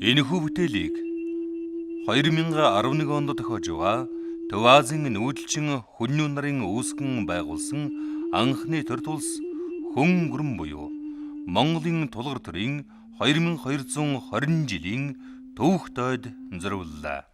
Энэхүү бүтээлийг 2011 онд тохиож байгаа Төв Азийн нүүдэлчин хүннүү нарын үүсгэн байгуулсан анхны төр тулс хүн гүрэн буюу Монголын тулгар төрийн 2220 жилийн төвхтойд зориуллаа.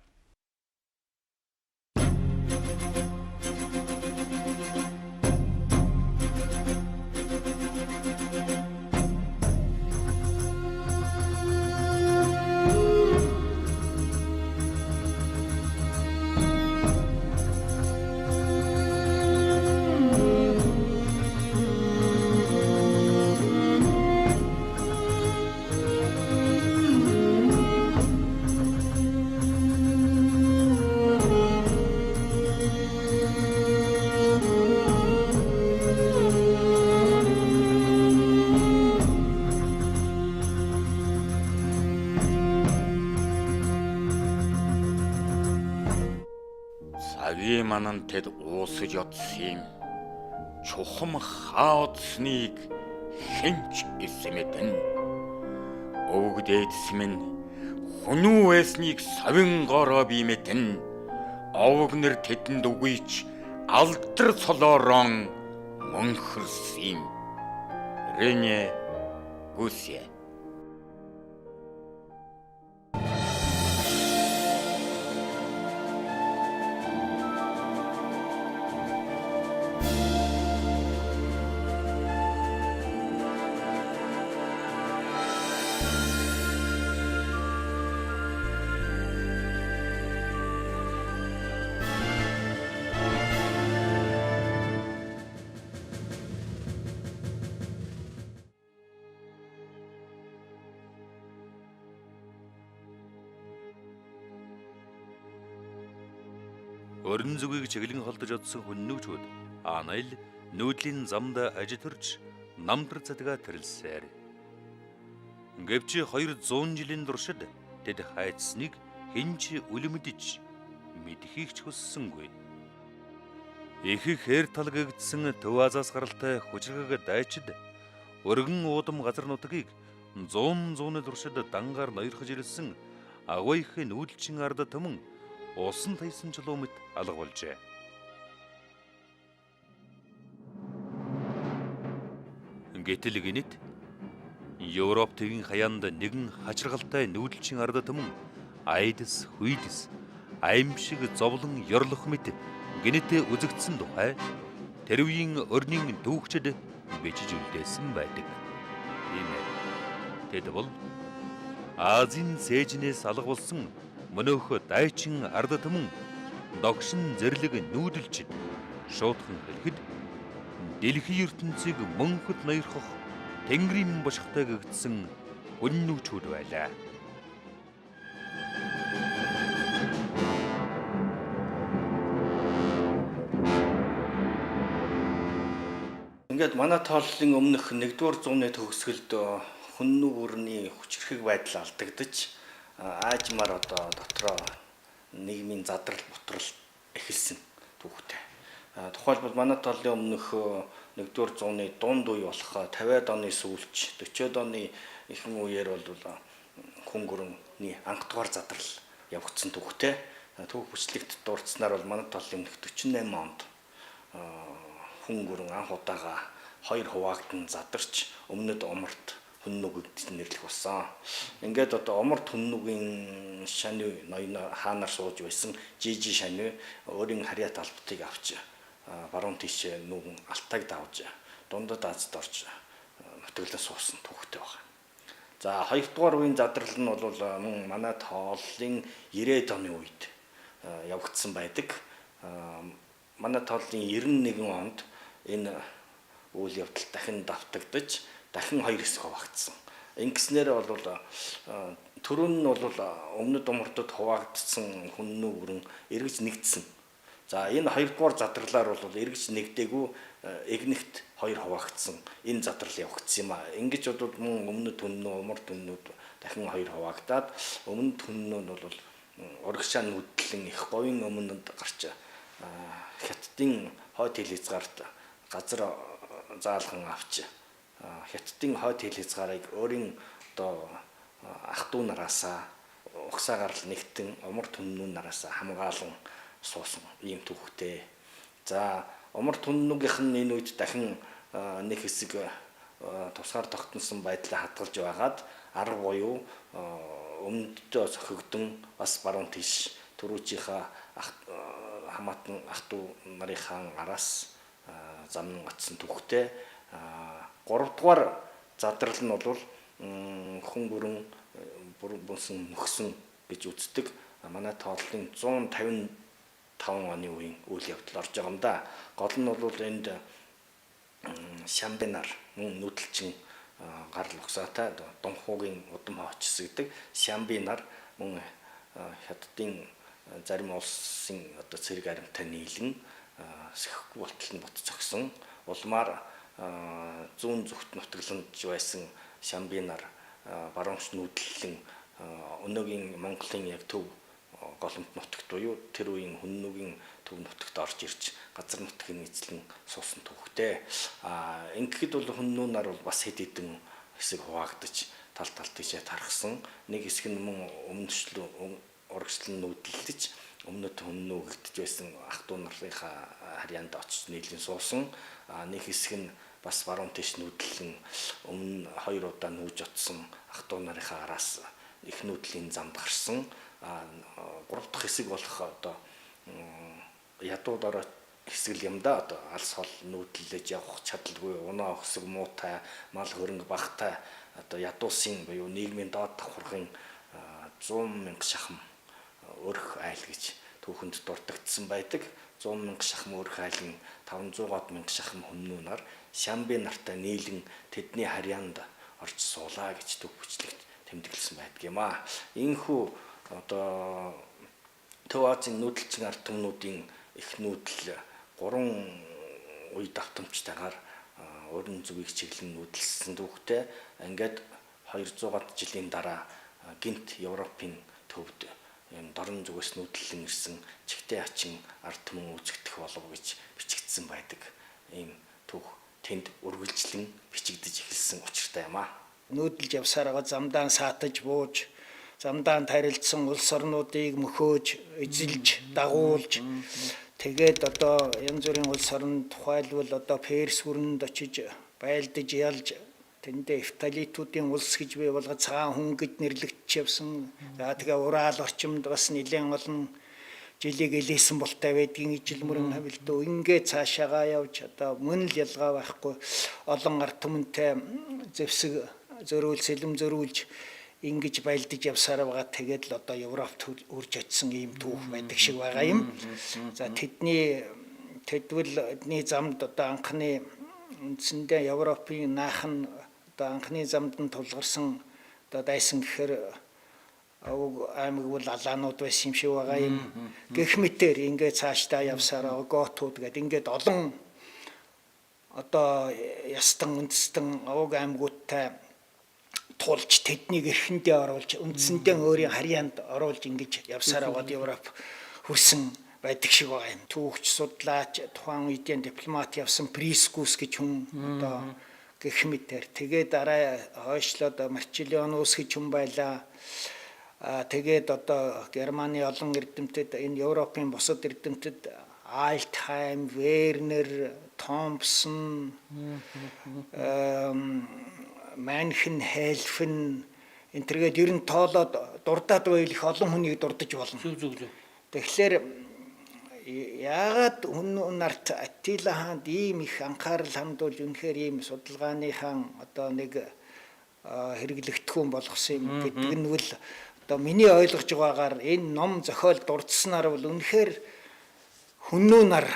Цагийн манан тэд уусаж одсон юм. Чухам хаодсныг хэнч эсэмэтэн. Өвгдээдс минь хүнүү байсныг совин гороо бимэтэн. Овгнэр тэдэнд үгүйч алдар цолоорон мөнхөрс юм. Рене Гүсье. Орон зүгийг чиглэн холдож одсон хүннүүчүүд Анайл нүүдлийн замд ажитөрч намтар цадгаа тэрэлсээр. Гэвч 200 жилийн туршид тэд хайцсныг хинч үлэмдэж мэдхийг ч хүссэнгүй. Их хээр талгагдсан Төв Азаас гаралтай хүчрэг дайчид өргөн уудам газар нутгийг 100 туршид дангаар ноёрхож ирсэн агуу их нүүдэлчин ард түмэн усан тайсан чулуумт алга болжээ. Гэтэл гинэт Европ төвийн хаяанд нэгэн хачиргалтай нүүдэлчин ард түмэн айдас хүйдэс аимшиг зовлон ёрлох мэт гинэт үзэгдсэн тухай тэр үеийн орнын дүүгчд бичиж үлдээсэн байдаг. Тийм ээ. Тэд бол Азийн цээжнээс алга болсон мөнөөх дайчин ард түмэн догшин зэрлэг нүүдэлчид шуудхан хэлэхэд дэлхийн ертөнцийг мөнхөд ноёрхох Тэнгэрийн бошготой гэгдсэн хүннүүчүүд байлаа. Ингээд манай тооллын өмнөх 1-р зууны төгсгөлд хүннүү бүрний хүчрхэг байдал алдагдаж аажмаар одоо дотроо нийгмийн задрал бутрал эхэлсэн түүхтэй. Тухайлбал манай тооллын өмнөх 1-р зууны дунд үе болох 50-ад оны сүүлч 40-ад оны ихэнх үеэр бол хүн гүрний анх дугаар задрал явагдсан түүхтэй. Түүх хүчлэгт дурдсанаар бол манай тооллын өмнөх 48 онд хүн гүрэн анх удаага 2 хуваагдан задарч өмнөд оморт хүннүүг гэж нэрлэх болсон. Ингээд одоо оморт хүннүүгийн шаны ноён хаанаар сууж байсан жижи шаны өөрийн харьяа талбтыг авч баруун тийш нүгэн алтайг давж дундад Азид орж нутаглан суусан түүхтэй байна. За 2 дугаар үеийн задрал нь бол манай тооллын 90-ад оны үед явагдсан байдаг. Манай тооллын 91 онд энэ үйл явдал дахин давтагдаж дахин 2 хэсэг хуваагдсан. Ингэснээр бол түрүүн нь бол өмнөд омортод хуваагдсан хүннүү бүрэн эргэж нэгдсэн. За энэ 2 дугаар задралаар бол эргэж нэгдээгүй эгнэгт 2 хуваагдсан энэ задрал явагдсан юм а. Ингэж бол өмнөд хүннүү оморт хүннүүд дахин 2 хуваагдаад өмнөд хүннүү нь бол урагшаа нүдлэн их говийн өмнөд гарч хятадын хойд хил хязгаарт газар заалхан авч хятадын хойд хил хязгаарыг өөрийн одоо ах トゥ нараасаа угсаагаар л нэгтэн умар түннүүн нараас хамгаалan суусан ийм түүхтэй. За умар түннүүгийнх нь энэ үед дахин нэг хэсэг тусгаар тогтносон байдлаа хадгалж байгаад арга буюу өмнөдөө сохигдсон бас баруун тийш түрүүчийнхаа хамаатан ах トゥ нарынхаа араас замн гацсан түүхтэй. 3 дугаар задрал нь бол хүн бүрэн бүнсэн нөхсөн гэж үздэг. Манай тооллын 155 оны үеийн үйл явдал орж байгаа юм да. Гол нь бол энд Шамбинар мөн нүүдэлчин гарал угсаатай Дунхуугийн удам хооч гэдэг Шамбинар мөн хятадын зарим улсын одоо цэрэг аримтай нийлэн сэхгүй болтол нь бот зогсон. Улмаар зүүн зүгт нутаглаж байсан Шамбинар баруунш нүүдлэн өнөөгийн Монголын яг төв голомт нутагт буюу тэр үеийн Хүннүгийн төв нутагт орж ирж газар нутгийн эзлэн суусан түүхтэй. Ингээд бол Хүннүү нар бол бас хэд хэдэн хэсэг хуваагдаж тал тийшээ тархсан. Нэг хэсэг нь мөн урагшлан нүүдэлж өмнөд Хүннүү гэгдэж байсан ах トゥ нарынхаа харьяанд очиж нийлэн суусан. Нэг хэсэг нь бас баруун тийш нүүдлэн өмнө 2 удаа нүүж утсан ах トゥ нарынхаа араас их нүүдлийн замд гарсан. 3 дахь хэсэг болох одоо ядууд ороо хэсэг юм да. Одоо алс хол нүүдлэж явах чадалгүй, унаа өсөг муутай, мал хөрөнгө багтай одоо ядуусын буюу нийгмийн доод давхаргын 100,000 шахам өрх айл гэж түүхэнд дурддагдсан байдаг. 100,000 шахам өрх айлын 500,000 шахам Хүннүү нар Шамби нартай нийлэн тэдний харьяанд орж суулаа гэж төв бичлэгт тэмдэглэсэн байдаг юм аа. Ийхүү одоо Төв Азийн нүүдэлчин ард түмнүүдийн их нүүдэл 3 үе давтамжтайгаар өрн зүгийг чиглэн нүүдэлсэн түүхтэй. Ингээд 200-аад жилийн дараа гинт Европын төвд юм дорн зүгээс нүүдэлэн ирсэн чигтэй ачин ард түмэн үзэгдэх болов гэж бичигдсэн байдаг. Ийм түүх тэнд үргэлжлэн бичигдэж эхэлсэн учиртай юм аа. Нүүдэлж явсараа замдаа саатаж бууж, замдаа тарилцсан улс орнуудыг мөхөөж, эзэлж, дагуулж тэгээд одоо янз бүрийн улс орнд тухайлбал одоо Перс хүрээнд очиж байлдаж ялж тэндээ эвталитуудын улс гэж бий болгож цагаан хүн гэж нэрлэгдэж явсан. За тэгээ Урал орчимд бас нэлээд олон жилиг элээсэн болтой байдгийн ижил мөрөн хавилдуу ингээд цаашаагаа явж одоо мөн л ялгаа байхгүй олон ард түмэнтэй зэвсэг зөрүүл сэлэм зөрүүлж ингэж байлдаж явсараа байгаа. Тэгээд л одоо Европт үрж очисон ийм түүх байдаг шиг байгаа юм. За тэдвэл эдний замд одоо анхны үндсэндээ Европын наахан одоо анхны замд нь тулгарсан одоо дайсан гэхээр аймаг бол алаанууд байсан юм шиг байгаа юм. Гэх мэтээр ингээд цаашдаа явсараа готууд гэдэг ингээд олон одоо ястан үндэстэн овог аймагуудтай тулж тэднийг эрхэндээ оруулж үндсэндээ өөрийн харьяанд оруулж ингэж явсараа гол Европ хүрсэн байдаг шиг байгаа юм. Түүхч судлаач тухайн үеийн дипломат явсан Прискус гэж хүн одоо гэх мэтээр тэгээд дараа хойшлоод Марчеллионус гэж хүн байлаа. Тэгээд одоо Германы олон эрдэмтэд энэ Европын бусад эрдэмтэд Альтхайм, Вернер, Томпсон, Манхен, Хельфен энтергээд ер нь тоолоод дурдаад байл их олон хүнийг дурдаж болно. Тэгэхээр яагаад Хүннүү нарт Аттила хаанд ийм их анхаарал хандуулж үнэхээр ийм судалгааныхаа одоо нэг хэрэглэгдэх хүн болгосон юм гэдэг нь бол одоо миний ойлгож байгаагаар энэ ном зохиол дурдсанаар бол үнэхээр Хүннүү нар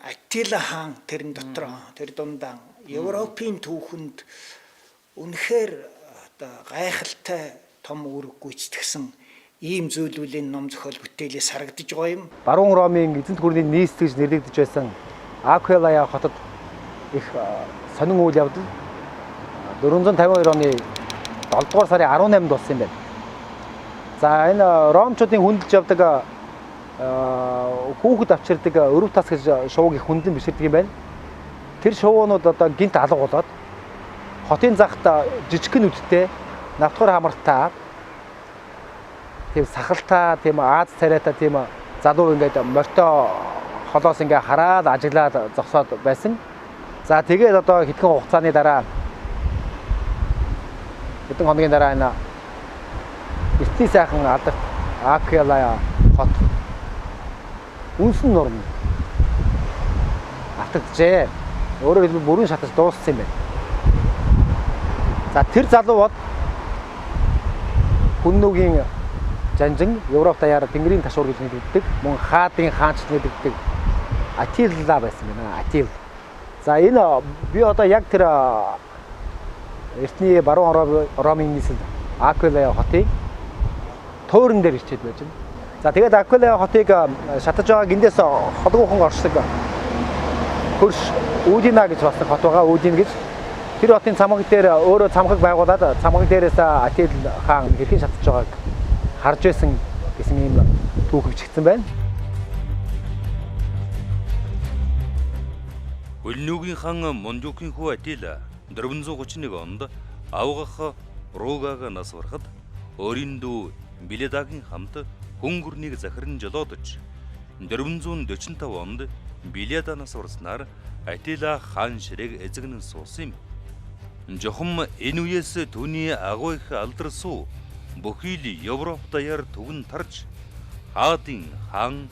Аттила хаан тэрэн дотор тэр дундаа Европын түүхэнд үнэхээр одоо гайхалтай том үүрэг гүйцэтгэсэн ийм зүйлүүлийн ном зохиол бүтээлээс харагдаж байгаа юм. Баруун Ромын эзэнт гүрний нийс гэж нэрлэгдэж байсан Аквилая хотод их сонин үйл явдал 452 оны 7 дугаар сарын 18-нд болсон юм байна. За энэ ромчуудын хүндэлж явдаг хүүхэд авчирдаг өрөв тас гэж шувууг их хүндэн биширдэг юм байна. Тэр шувуунууд одоо гинт алга болоод хотын захт жижигхэн үдтэй навтгар хамартаа тийм сахалтай, тийм Аз царайтай тийм залуу ингээд морьтой холоос ингээ хараад ажиглаад зогсоод байсан. За тэгээд одоо хэдхэн хугацааны дараа хэдэн хоногийн дараа энэ эртний сайхан алдарт Аквилая хот үнсэн нурм автагджээ. Өөрөөр хэлбэл бүрэн шатаж дууссан юм байна. За тэр залуу бол Хүннүүгийн жанжин Европ даяар тэнгэрийн ташуур гэж нэрлэгддэг, мөн хаадын хаанч нэрлэгддэг Атилла байсан байна. Атил. За энэ би одоо яг тэр эртний баруун Ромын нийслэл Аквилая хотыг туурын дээр ирчээд байж байна. За тэгээд Аквилая хотыг шатаж байгааг эндээс холгоохон оршдог хөрш Үүдина гэж бас хот байгаа. Үүдин гэж тэр хотын цамхаг дээр өөрөө цамхаг байгуулад цамхаг дээрээс Атил хаан хэрхэн шатаж байгааг харж байсан гэсэн юм түүх бичигдсэн байна. Хүннүүгийн хан Монжукийн хүү Атила 431 онд авгах Ругаг нас барахад өөрийн дүү Биледагийн хамт хөнгөрнийг захиран жолоодож 445 онд Биледанаас урснаар Атила хаан ширээг эзэгнэн суусан юм. Жохом энэ үеэс түүний агуу их алдарсуу бүхий л Европ даяар түгэн тарж хаадын хаан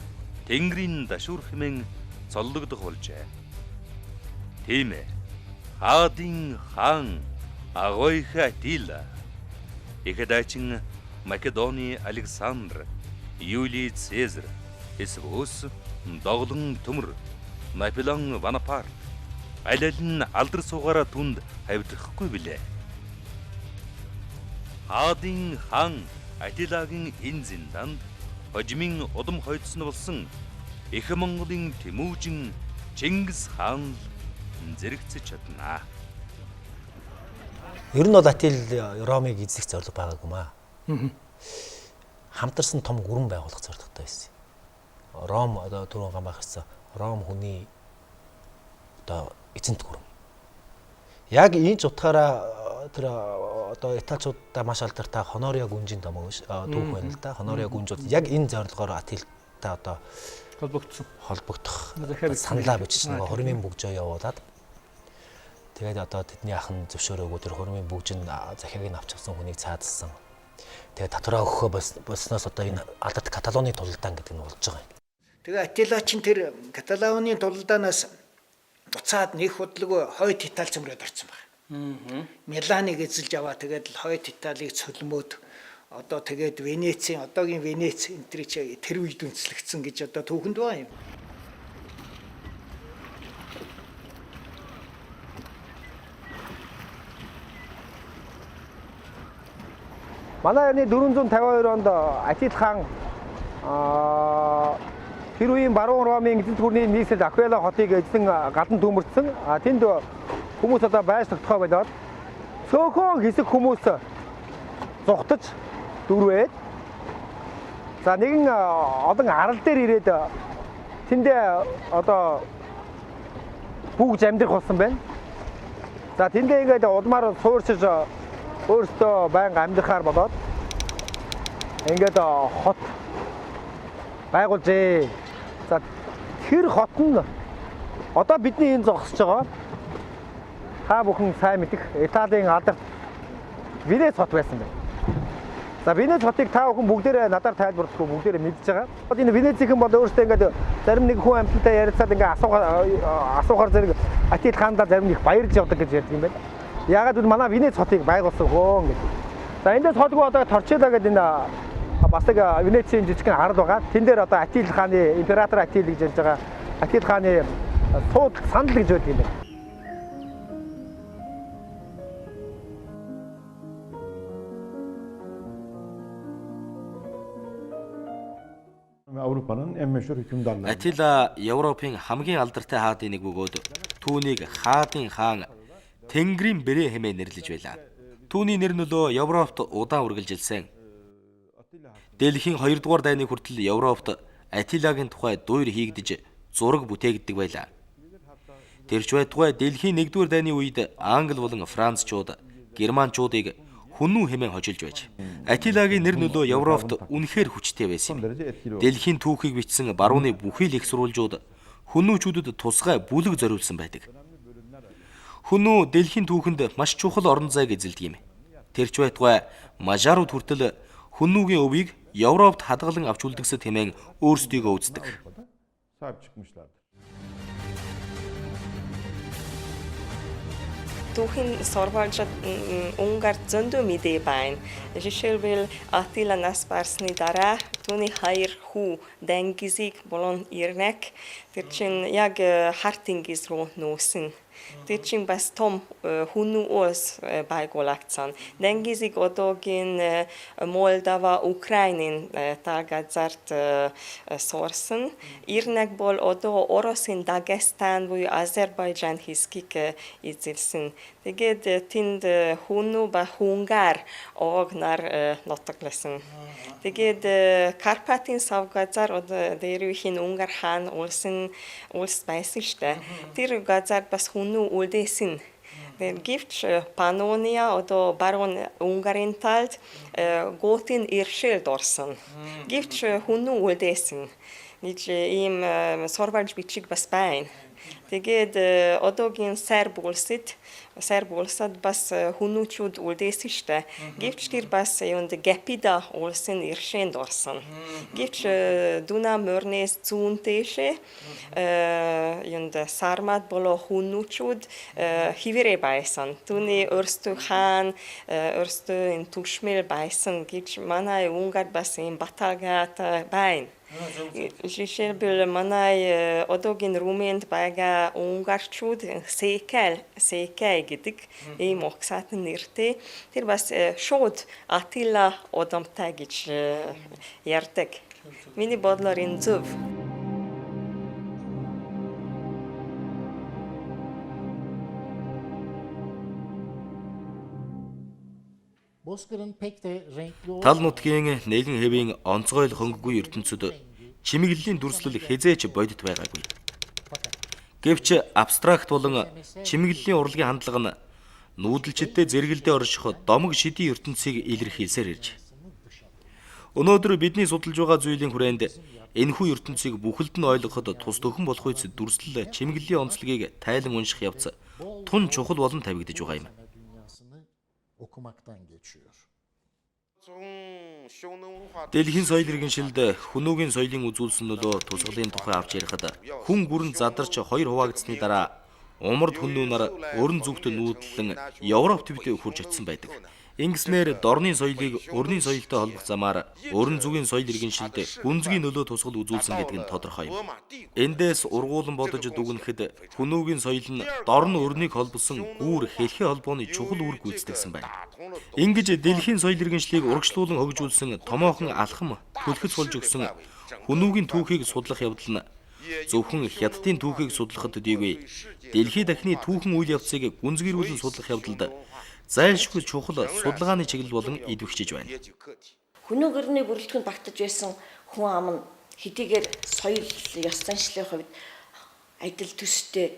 Тэнгэрийн дашуур хэмээн цоллогдох болжээ. Тийм ээ. Хаадын хаан агуу их Атила их дайчин Македоны Александр, Юлий Цезар, Эсвос, Доглон Төмөр, Наполеон Бонапарт аль нь алдар суугаараа түнд хавьдахгүй билээ. Хаадын хаан Атилагийн энэ зинданд хожимын удам хойдсон болсон Их Монголын Тэмүүжин Чингис хаан зэрэгцэж чаднаа. Ер нь бол Атил Ромыг эзлэх зорилго байгаагүй маа. Хамтарсан том гүрэн байгуулах зорилготой байсан. Ром одоо түрүүн гам байхсан Ром хүний одоо эзэнт гүрэн. Яг энэ ч утгаараа тэр одоо Италичуудаа маш алдартай Хонорио гүнжийн томог түүх байна л да. Хонорио гүнжүүд яг энэ зорилгоор Атилтай одоо холбогдох саналаа бичиж нөгөө хормын бүгжөө явуулаад тэгээд одоо тэдний ахын зөвшөөрөөгүй тэр хормын бүгжин захиаг нь авч авсан хүнийг цаадсан. Тэгээд татвараа өгөхөө болсноос одоо энэ алдарт Каталоны тулалдаан гэдэг нь болж байгаа юм. Тэгээ Атила чин тэр Каталоны тулалдаанаас буцаад нэг худлаг хойд Итали цөмрөд орсон байна. Миланыг эзэлж аваа тэгээд хойд Италийг цөлмөөд одоо тэгээд Венецийн одоогийн Венец энэ тэр үед үндэслэгдсэн гэж одоо түүхэнд байгаа юм. Манай оны 452 онд Атил хаан тэр үеийн баруун Ромын эзэнт гүрний нийслэл Аквила хотыг эзэн гадна төмөрсөн. Тэнд хүмүүс одоо байж тогтохоо болоод цөөхөн хэсэг хүмүүс зугтаж дөрвээд за нэгэн олон арал дээр ирээд тэндээ одоо бүгж амьдрах болсон байна. За тэндээ ингээд улмаар суурьшиж өөртөө байнга амьдрахаар болоод ингээд хот байгуулжээ. За тэр хот нь одоо бидний энэ зогсож байгаа та бүхэн сайн мэдэх Италийн алдарт Венец хот байсан байна. За Венец хотыг та бүхэн бүгдээрээ надаар тайлбарлахгүй бүгдээрээ мэдж байгаа. Одоо энэ Венецийнхэн бол өөрөөсөө ингээд зарим нэг хүн амьтантай ярилцаад ингээд асуухаар зэрэг Атил хаандаа зарим нэг баярлж явдаг гэж ярьдаг юм байна. Яагаад гэвэл манай Венец хотыг байгуулсан хөө ингэж. За эндээс холгүй одоо Торчелло гэдэг энэ бас нэг Венецийн жижигхэн арал байгаа. Тэн дээр одоо Атил хааны император Атил гэж ярьж байгаа. Атил хааны сууд санал гэж байдаг юм байна. Атила Европын хамгийн алдартай хаадын нэг бөгөөд түүнийг хаадын хаан Тэнгэрийн бэрээ хэмээн нэрлэж байлаа. Түүний нэр нөлөө Европт удаан үргэлжилсэн. Дэлхийн 2 дугаар дайны хүртэл Европт Атилагийн тухай дуурь хийгдэж зураг бүтээгддэг байлаа. Тэрч байтугай дэлхийн 1 дугаар дайны үед Англи болон Францчууд Германчуудыг хүннүү хэмээн хожилж байж. Атилагийн нэр нөлөө Европт үнэхээр хүчтэй байсан юм. Дэлхийн түүхийг бичсэн барууны бүхий л их сурвалжууд хүннүүчүүдэд тусгай бүлэг зориулсан байдаг. Хүннүү дэлхийн түүхэнд маш чухал орон зайг эзэлдэг юм. Тэрч байтугай мажарууд хүртэл хүннүүгийн өвийг Европт хадгалан авч үлдгэсэд хэмээн өөрсдийгөө үздэг. Sahip çıkmışlardır. Түүхийн сурвалжид Унгарт зөндөө мэдээ байна. Жишээлбэл Атила нас барсны дараа түүний хоёр хүү Дангизиг болон Ирнек тэр чинь яг Харт тэнгис рүү нүүсэн. Тэр чинь бас том хүннүү ус байгуулагдсан. Дангизиг одоогийн Молдова, Украинын газарт сорсон. Ирнек бол одоо Оросын Дагестан буюу Азербайджан хэсгийг эзэлсэн. Тэгээд тэнд хүннүү ба Хунгар огнаар нутагласан. Тэгээд Карпатын сав газар одоо дээрвийн Унгар хаан улс байсан штэ. Тэр газар бас хүннүү үлдээсэн. Гэвч Панония одоо баруун Унгарын талд Готын иршэлд орсон. Гэвч хүннүү үлдээсэн. Нэг ийм сурвалж бичиг бас байна. Тэгээд одоогийн Серб улсад бас хүнүүчүүд үлдээсэн штэ. Гэвч тэр бас юунд Гапида улсын иршээнд орсон. Гэвч Дуна морнес зүүн дэше юунд Сармат болоо хүнүүчүүд хിവэрэ байсан. Түүний өөрсдөө хаан өөрсдөө энэ түшмэл байсан. Гэвч манай Унгард бас энэ баталгат байна. Жишээлбэл манай одоогийн Румынд байгаа унгарчууд Секай гэдэг ийм угсаатан нэртэй. Тэр бас шууд Атила одомтай гэж ярьдаг. Миний бодлоор энэ зөв. Тал нутгийн нэгэн хэвийн онцгой хөнгөгүй ертөнцид чимэглэлийн дүрслэл хязээч бодит байгаагүй. Гэвч абстракт болон чимэглэлийн урлагийн хандлага нь нүүдэлчдэд зэрэгэлдээ орших домог шидийн ертөнцийг илэрхийлсээр ирж. Өнөөдөр бидний судалж байгаа зүйлийн хүрээнд энэхүү ертөнцийг бүхэлд нь ойлгоход тус төхөн болох үс дүрслэл чимэглэлийн онцлогийг тайлан унших явц тун чухал болон тавигдж байгаа юм. Дэлхийн соёл иргэншилд хүнүүгийн соёлын үзүүлсэн нөлөө тусгалын тухай авч ярихад хүн гүрэн задарч хоёр хуваагдсны дараа умард хүннүү нар өрн зүгт нүүдлэн Европ төвд хурж очсон байдаг. Ингэснээр дорны соёлыг өрний соёлтой холбох замаар өрн зүгийн соёл иргэншилд гүнзгий нөлөө тусгал үзүүлсэн гэдэг нь тодорхой юм. Эндээс ургуулan бодож дүгнэхэд хүнүүгийн соёл нь дорн өрнийг холбосон гүүр хэлхий холбооны чухал үүрэг гүйцэтгэсэн байна. Ингэж дэлхийн соёл иргэншлийг урагшлуулан хөгжүүлсэн томоохон алхам төлөхөц болж өгсөн хүнүүгийн түүхийг судлах явдал нь зөвхөн хятадын түүхийг судлахад төдийгүй дэлхийн дахны түүхэн үйл явцыг гүнзгийрүүлэн судлах явдалд зайлшгүй чухал судалгааны чиглэл болон идэвхжиж байна. Хүнүүгэрний бүрэлдэхүүнд багтаж байсан хүн ам нь хэдийгээр соёл ёс заншлын хувьд адил төстэй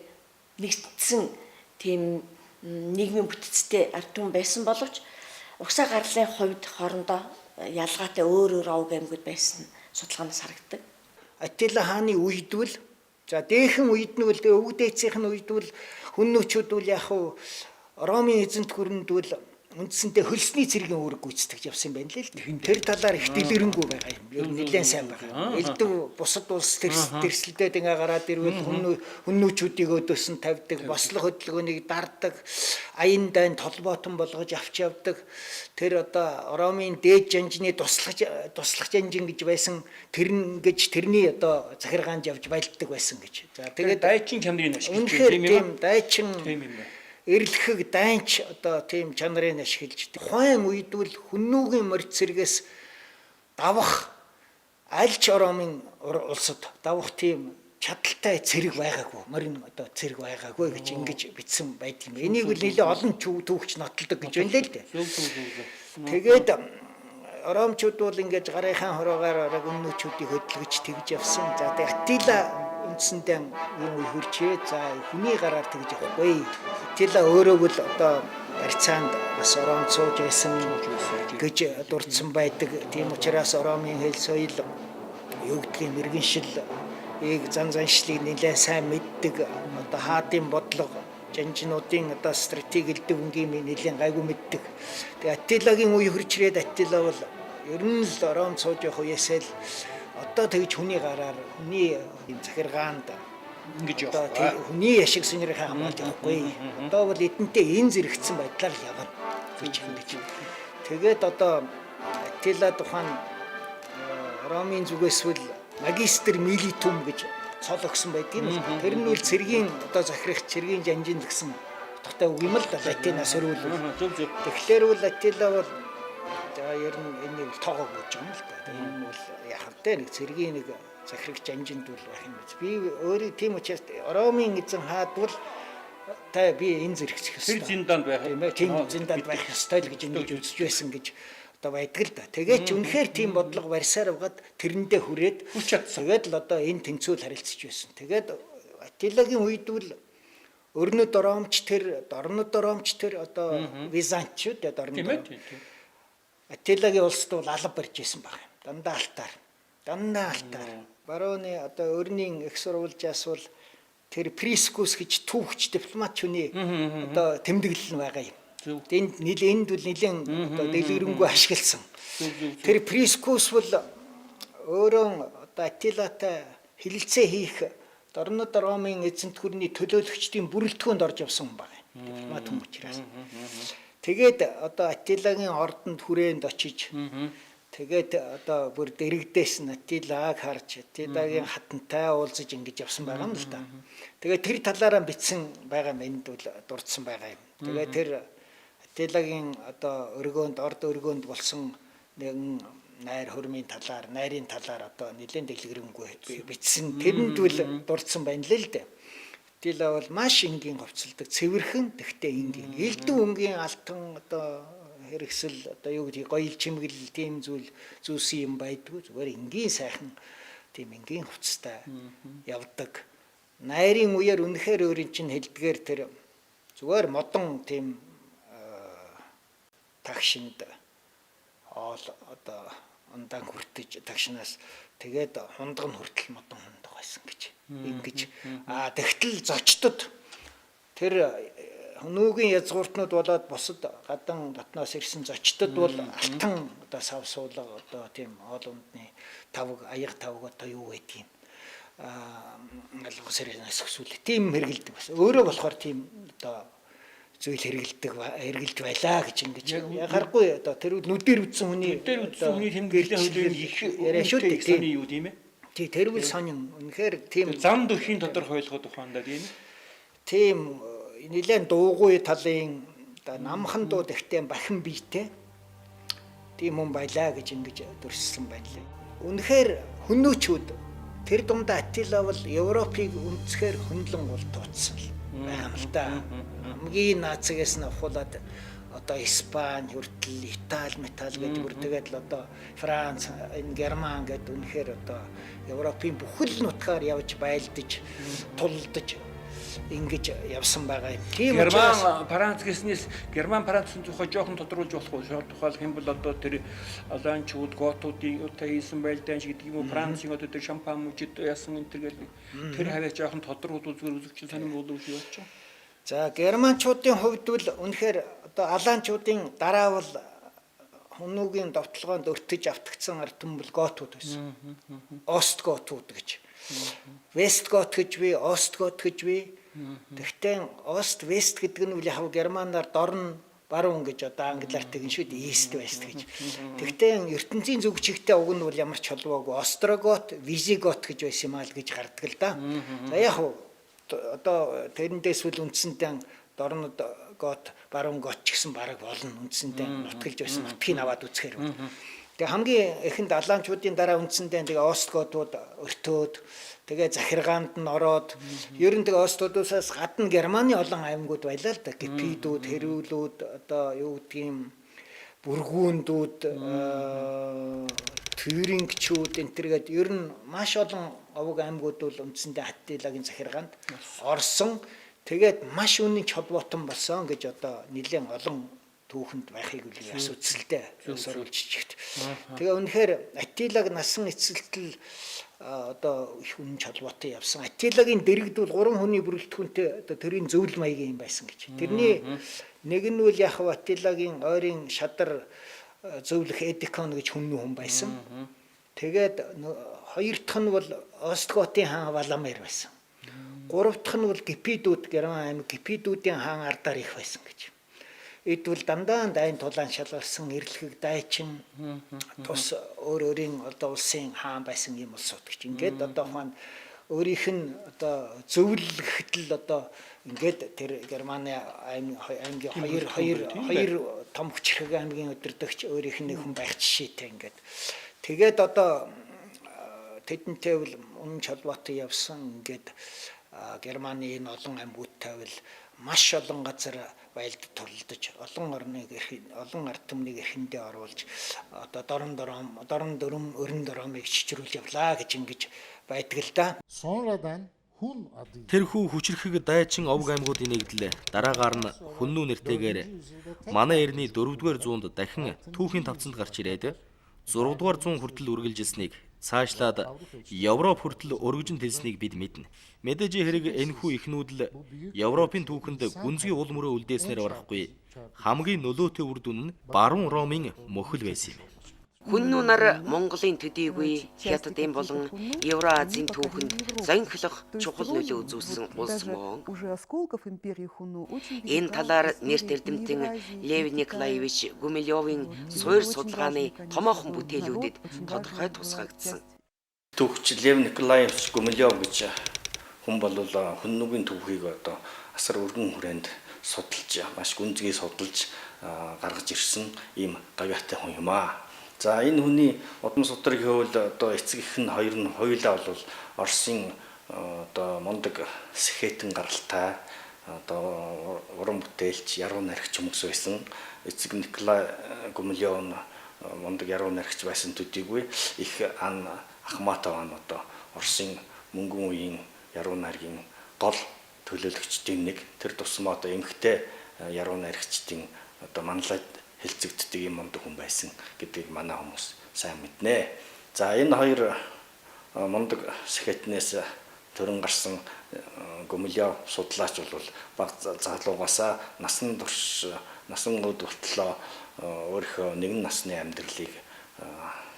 нэгдсэн тийм нийгмийн бүтцтэй ард түмэн байсан боловч угсаа гарлын хувьд хоорондоо ялгаатай өөр овг аймагуд байсан судалгаанаас харагддаг. Атила хааны үедвэл за дээхэн үед нь үл өвгдээцийн үед бол хүннүүчүүд бол яг Ромын эзэнт гүрэндвэл үндсэндээ хөлсний цэргийн үүрэг гүйцэтгэж явсан байна л дээ. Тэр талаар их дэлгэрэнгүй байгаа юм. Ер нь нэлээд сайн байгаа. Элдв бусад улс тэрсэлдээд ингээ гараад ирвэл хүннүүчүүдийг өдөөсөн тавьдаг, бослого хөдөлгөөнийг дардаг, аян дайн толботон болгож авч явдаг. Тэр одоо Ромын дээд жанжны туслах жанжин гэж байсан тэрний одоо захиргаанд явж байлддаг байсан гэж. За тэгээд дайчин чанарын ашиглаж тийм дайчин эрлэхэг дайнч одоо тийм чанарыг ашиглаж. Тухайн үед бол хүннүүгийн морь цэргээс давах аль ч Ромын улсад давах тийм чадaltaй цэрэг байгаагүй. Морин одоо цэрэг байгаагүй гэж ингэж бичсэн байт юм. Энийг л нэлээ олон түүхч нотолдог гэж байна л дээ. Тэгээд Ромчууд бол ингэж гарынхаа хороогаар хүннүүчүүдийг хөдөлгөж тэгж явсан. За тэгээд Атила үндсэндээ юм хурчээ. За хүний гараар тэгж явахгүй. Атила өөрөө бол одоо барьцаанд бас орон сууж байсан гэж дурдсан байдаг. Тийм учраас оромын хэл соёл юу гэдгийг мэрэгэншил зан заншлыг нэлээд сайн мэддэг. Одоо хаадын бодлого жанжнуудын одоо стратеги элдв өнгийн нэлээд гайгүй мэддэг. Тэгээ Аттилагийн үе хурж ирээд Аттила бол ер нь л ором сууж явах үеэсээ л одоо тэгж хүний гараар хүний захиргаанд Ингэж одоо явах. хүний яшиг сонирхоо хамгаалж явахгүй. Одоо бол эдэнтэй энэ зэрэгцсэн байдлаар л явна гэж хэлж. Тэгээд одоо Аттила тухайн Ромын зүгээс бол магистр милитум гэж цол өгсөн байдгийг нь. Тэр нь үл цэргийн одоо захирах цэргийн жанжин гэсэн утгатай үг юм л да латинаас өрөөлөл. Тэгэхээр бол Аттила бол за ер нь энийг тоогоо гэж юм л да. Энэ бол яах вэ? Нэг цэргийн нэг захирах жанжинд бол байх юм биз. Би өөрөө тийм учраас Ромын эзэн хаад бол та би энэ зэрэгцэх ёстой. Тэр зинданд байх юм байна. Тийм зинданд байх ёстой л гэж ингэж үзэж байсан гэж одоо байдаг л да. Тэгээд ч үнэхээр тийм бодлого барьсаар угаад тэрэндээ хүрээд тэгээд л одоо энэ тэнцүүл харилцаж байсан. Тэгээд Аттилагийн үед бол өрнөд оромч тэр, дорнод оромч тэр одоо Византичуд дорнод. Аттилагийн улсд бол алба барьж байсан баг юм. Дандаа алтаар. Барууны одоо өрнийн их сурвалжаас бол тэр Прискус гэж түүхч дипломат хүний одоо тэмдэглэл нь байгаа юм. Энд энд бол нэлээд одоо дэлгэрэнгүй ашигласан. Тэр Прискус бол өөрөө одоо Аттилатай хэлэлцээ хийх дорнод Ромын эзэнт гүрний төлөөлөгчдийн бүрэлдэхүүнд орж явсан баг юм. Дипломат хүн учраас. Тэгээд одоо Аттилагийн ордонд хүрээнд очиж тэгээд одоо бүр дэрэгдээс нь Аттилаг харж Аттилагийн хатантай уулзаж ингэж явсан байгаа юм л да. Тэгээд тэр талаараа бичсэн байгаа юм энд бол дурдсан байгаа юм. Тэгээд тэр Аттилагийн одоо орд өргөөнд болсон нэгэн найрын талаар одоо нэлээд дэлгэрэнгүй бичсэн. Тэрэнд бол дурдсан байна л дээ. Аттила бол маш энгийн говцолдог, цэвэрхэн, тэгтээ энгийн. Элдв өнгийн алтан одоо хэрэгсэл одоо юу гэдэг гоёл чимгэл тийм зүйлсэн юм байдгүй. Зүгээр энгийн сайхан тийм энгийн хувцастай явдаг. Найрын үеэр үнэхээр өөрийн чинь хэлдгээр тэр зүгээр модон тийм тагшинд одоо ундаан хүртэж тагшнаас тэгээд хундаг нь хүртэл модон хундаг байсан гэж ингэж тэгтэл зочдод тэр Хөнөөгийн язгууртнууд болоод бусад гадан дотноос ирсэн зочдод бол алтан одоо сав суулга одоо тийм хоолундны тавг аяг тавг одоо юу байдгийг алгасэрээс өсвөл тийм хэрэгэлдэг байсан. Өөрөө болохоор тийм одоо зүйл хэрэгэлж байлаа гэж ингэж яхахгүй одоо тэр нүдээр үтсэн хүний тэмдэглэлийн хуулийн их яриа шүү дээ. сони юу тийм ээ. Тий тэр бол сонин үнэхээр тийм зам дөрхийн тодорхой ойлгоод ухаандаа тийм ээ. Тийм нэлээд дуугүй талын намхан дуу ихтэй бахин биетэй тийм хүн байлаа гэж ингэж дүрссэн байна лээ. Үнэхээр хөнөөчүүд тэр дундаа Аттила бол Европыг үндэсгээр хөндлөн гол тооцсон байна л да. Хамгийн нацгээс нь авахулаад одоо Испани, хүртэл Итали, гэдэг бүр тэгээд л одоо Франц, энэ Герман гэдэг үнэхээр одоо Европын бүхэл нутгаар явж байлдаж, тулдаж ингэж явсан байгаа юм. Тийм Герман Франц гэснээс Герман Францын тухай жоохон тодруулж болох уу? Тухайлх юм бол одоо тэр Аланчууд, Готуудын одоо хийсэн байлдаан шиг гэдэг юм уу? Францын одоо тэр шампан мужид яасан энэ тэр хавьяа жоохон тодруулж зүгээр үзэгч сонирм болов шүү яач. За германчуудын хувьд бол үнэхээр одоо аланчуудын дараа бол Хөнөөгийн довтлогоонд өртөж автагдсан ард түмэн Готууд байсан. Остготууд гэж. Вестгот гэж би, Остгот гэж би. Тэгтээ Ост Вест гэдэг нь үл яг германаар дорн баруун гэж одоо англиар тэгэн шүү дээ East West гэж. Тэгтээ ертөнцийн зүг чигтээ уг нь бол ямар ч холбоогүй Острогот, Визигот гэж байсан юм аа л гэж гардаг л да. За яг одоо тэрэндээс үл үндсэндээ дорнод гот баруун гот ч гэсэн бараг болно үндсэндээ нутгалж байсан нутгийг аваад үзэхээр. Тэгээ хамгийн эхэнд аланчуудын дараа үндсэндээ тэгээ Остготууд өртөөд тэгээ захиргаанд нь ороод ер нь тэгээ Остготуудаас гадна Германы олон аймагуд байлаа л да. Гепидүүд, хэрүүлүүд одоо юу гэдгийг бүргүүндүүд, Тюрингчүүд энтергээд ер нь маш олон овог аймагуд бол үндсэндээ Аттилагийн захиргаанд орсон. Тэгээд маш үнэн холбоотон болсон гэж одоо нэлээд олон түүхэнд байхыг үл асуудалтай сурвалж чигт. Тэгээ үнэхээр Аттилаг насан эцэлтэл одоо их үнэн холбоотой явсан. Аттилагийн дэрэгдвэл 3 хүний бүрэлдэхүүнтэй одоо тэрийн зөвлөл маягийн юм байсан гэж. Тэрний нэг нь үл яг Аттилагийн ойрын шадар зөвлөх Эдикон гэж хүн байсан. Тэгээд хоёр дахь нь бол Остготын хаан Валамер байсан. Гурав дахь нь бол Гипидүүд, Герман аймаг Гипидүүдийн хаан Ардаар их байсан гэж. Эдвэл дандаа дайн тулаан шалгарсан эрлэг дайчин тус өөрийн одоо улсын хаан байсан юм улсууд гэж. Ингээд одоо хаан өөрийнх нь одоо зөвлөлөхдөл одоо ингээд тэр Германы аймгийн хоёр том хүчрэг аймгийн өдөрдөгч өөрийнх нь хүн байх жишээтэй ингээд. Тэгээд одоо тэдэнтэй бол үнэн холбоотой явсан ингээд Германы энэ олон аймагуудтай бол маш олон газар байлд торлдож олон ард түмнийг эрхэндээ оруулж одоо дорн өрн доромыг чичрүүл явлаа гэж ингэж байдаг л да. Тэрхүү хүчрэхэг дайчин овг аймагуудын нэгдэл дараагаар нь Хүннүү нэртэйгээр манай эртний 4-р зуунд дахин түүхийн тавцанд гарч ирээд 6-р зуун хүртэл үргэлжилсэнийг цаашлаад Европ хүртэл өргөжин хэлснийг бид мэднэ. Мэдээж хэрэг энэхүү ихнүүд л Европын түүхэнд гүнзгий уул мөрөө үлдээснээр барахгүй хамгийн нөлөөтэй үр дүн нь баруун Ромын мөхөл байсан юм. Хүннүү нар Монголын төдийгүй Хятадын болон Евразийн түүхэнд зонхилох чухал нөлөө үзүүлсэн улс мөн. Энэ талаар нэрт эрдэмтэн Лев Николаевич Гумилёвын суур судалгааны томоохон бүтээлүүдэд тодорхой тусгагдсан. Түүхч Лев Николаевич Гумилёв гэж хүн бол Хүннүүгийн түүхийг одоо асар өргөн хүрээнд судалж, маш гүнзгий судалж гаргаж ирсэн ийм гавьяатай хүн юм аа. За энэ хүний удам судрыг хөвөл одоо эцэг их нь хоёр нь хоёулаа бол Оросын одоо мундаг сэхэтэн гаралтай одоо уран бүтээлч, яруу найрагч хүмүүс байсан. Эцэг Николай Гумилёв нь мундаг яруу найрагч байсан төдийгүй их ан Ахматов нь одоо Оросын мөнгөн үеийн яруу найргийн гол төлөөлөгчдийн нэг. Тэр тусмаа одоо эмхтэй яруу найрагчдын одоо манлайд хэлцэгддэг юм мундаг хүн байсан гэдгийг манай хүмүүс сайн мэднэ. За энэ хоёр мундаг сэхэтнээс төрөн гарсан Гумилёв судлаач бол баг залуугасаа насан турш насан гууд болтлоо өөрийнхөө нэгэн насны амьдралыг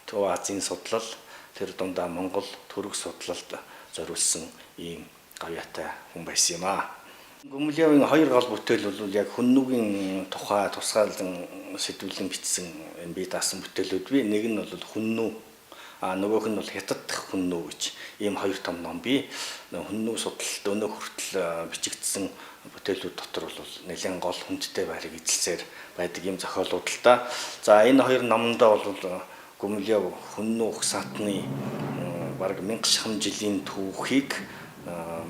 Төв Азийн судлал тэр дундаа Монгол төрөг судлалд зориулсан ийм гавьяатай хүн байсан юм аа. Гумилёвын хоёр гол бүтээл бол яг Хүннүүгийн тухай тусгаалan сэдвүүлэн бичсэн энэ бие даасан бүтээлүүд бий. Нэг нь бол Хүннүү, нөгөөх нь бол Хятад дахь Хүннүү гэж ийм хоёр том ном бий. Хүннүү судалт өнөө хүртэл бичигдсэн бүтээлүүд дотор бол нэлээд гол хүндтэй байрыг эзэлсээр байдаг ийм зохиолууд л да. За энэ хоёр номондоо бол Гумилёв Хүннүү угсаатны бараг 1000 шахам жилийн түүхийг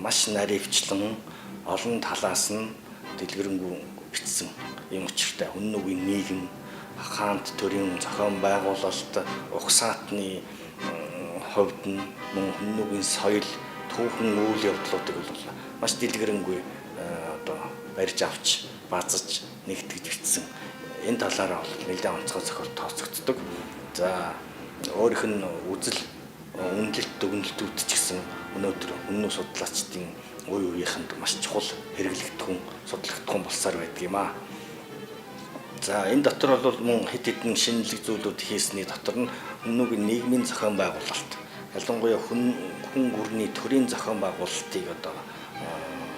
маш наривчлан олон талаас нь дэлгэрэнгүй бичсэн юм учиртай. Хүннүүгийн нийгэм, хаант төрийн зохион байгуулалт, угсаатны хувьд нь Хүннүүгийн соёл, түүхэн үйл явдлуудыг бол маш дэлгэрэнгүй одоо барьж авч, базаж, нэгтгэж бичсэн. Энэ талаараа бол нэлээд онцгой зохиол тооцогддог. За өөрийнх нь үзэл үнэлэлт дүгнэлтүүд ч гэсэн өнөөдөр Хүннүү судлаачдын үе үеийнхэнд маш чухал хэрэглэгдэх судлагдах болсоор байдаг юм аа. За энэ дотор бол мөн хэд хэдэн шинэлэг зүйлүүд хийсний дотор нь Хүннүүгийн нийгмийн зохион байгуулалт, ялангуяа хүн гүрний төрийн зохион байгуулалтыг одоо